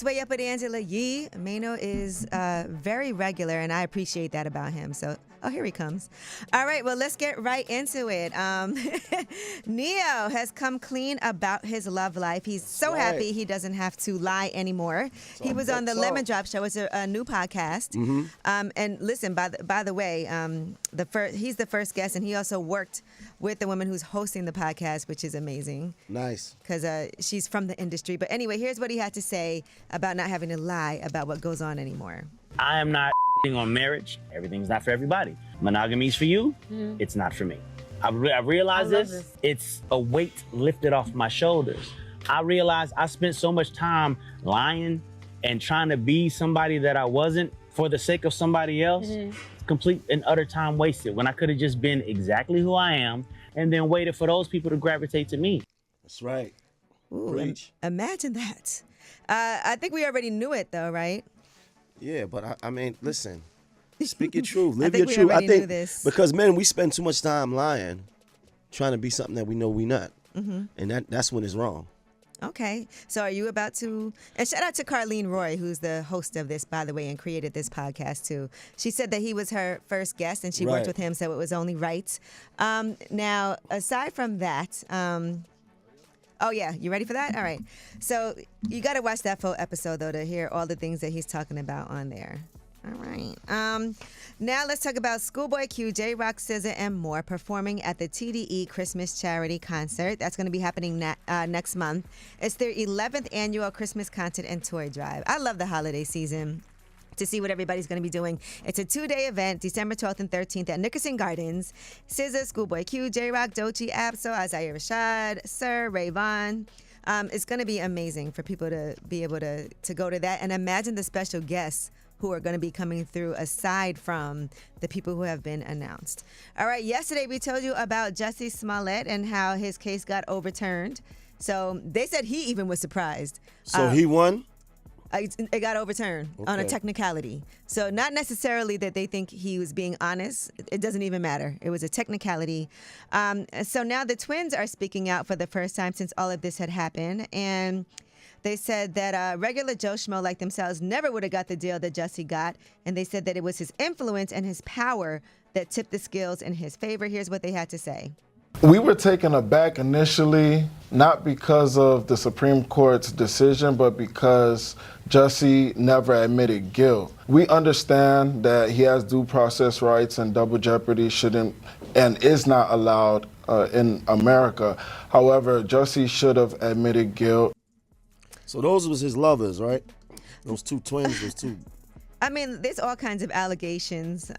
It's Way Up with Angela Yee. Mano is very regular, and I appreciate that about him. So, here he comes. All right, well, let's get right into it. Neo has come clean about his love life. He's so happy he doesn't have to lie anymore. He was on the Lemon Drop Show. It's a new podcast. Mm-hmm. And listen, by the way, he's the first guest, and he also worked with the woman who's hosting the podcast, which is amazing. Nice. Because she's from the industry. But anyway, here's what he had to say about not having to lie about what goes on anymore. I am not on marriage. Everything's not for everybody. Monogamy's for you. It's not for me. I realize this. It's a weight lifted off my shoulders. I realized I spent so much time lying and trying to be somebody that I wasn't for the sake of somebody else. Complete and utter time wasted when I could have just been exactly who I am and then waited for those people to gravitate to me. That's right. Ooh, imagine that. I think we already knew it though, right? Yeah, but I mean, listen, speak your truth, live I think your truth. I think this. Because men, we spend too much time lying, trying to be something that we know we're not, and that's when it's wrong. Okay, so are you about to? And shout out to Carlene Roy, who's the host of this, by the way, and created this podcast too. She said that he was her first guest, and she worked with him, so it was only right. Now, aside from that. Oh, yeah. You ready for that? All right. So you got to watch that full episode, though, to hear all the things that he's talking about on there. All right. Now let's talk about Schoolboy Q, J-Rock, SZA, and more performing at the TDE Christmas Charity Concert. That's going to be happening next month. It's their 11th annual Christmas concert and toy drive. I love the holiday season. To see what everybody's going to be doing. It's a 2-day event, December 12th and 13th at Nickerson Gardens. SZA, Schoolboy Q, J-Rock, Doechii, Absol, Isaiah Rashad, Sir, Ray Vaughn. It's going to be amazing for people to be able to go to that. And imagine the special guests who are going to be coming through aside from the people who have been announced. All right, yesterday we told you about Jussie Smollett and how his case got overturned. So they said he even was surprised. So he won? It got overturned on a technicality. So not necessarily that they think he was being honest. It doesn't even matter. It was a technicality. So now the twins are speaking out for the first time since all of this had happened. And they said that regular Joe Schmo like themselves never would have got the deal that Jussie got. And they said that it was his influence and his power that tipped the scales in his favor. Here's what they had to say. We were taken aback initially, not because of the Supreme Court's decision, but because Jussie never admitted guilt. We understand that he has due process rights and double jeopardy shouldn't and is not allowed in America. However, Jussie should have admitted guilt. So those was his lovers, right? Those two twins, those two. I mean, there's all kinds of allegations.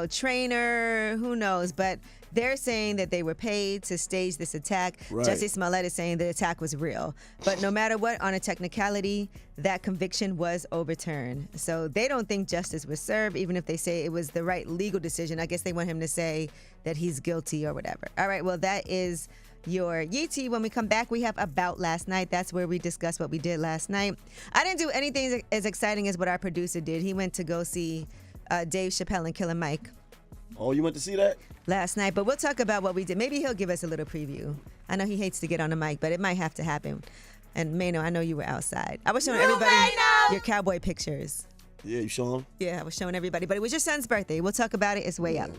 Trainer, who knows, but they're saying that they were paid to stage this attack. Right. Jussie Smollett is saying the attack was real. But no matter what, on a technicality, that conviction was overturned. So they don't think justice was served, even if they say it was the right legal decision. I guess they want him to say that he's guilty or whatever. All right, well, that is your Yeetie. When we come back, we have About Last Night. That's where we discuss what we did last night. I didn't do anything as exciting as what our producer did. He went to go see Dave Chappelle and Killer Mike. Oh, you went to see that? Last night, but we'll talk about what we did. Maybe he'll give us a little preview. I know he hates to get on the mic, but it might have to happen. And Mano, I know you were outside. I was showing everybody your cowboy pictures. Yeah, you showing them? Yeah, I was showing everybody, but it was your son's birthday. We'll talk about it. It's Way Up.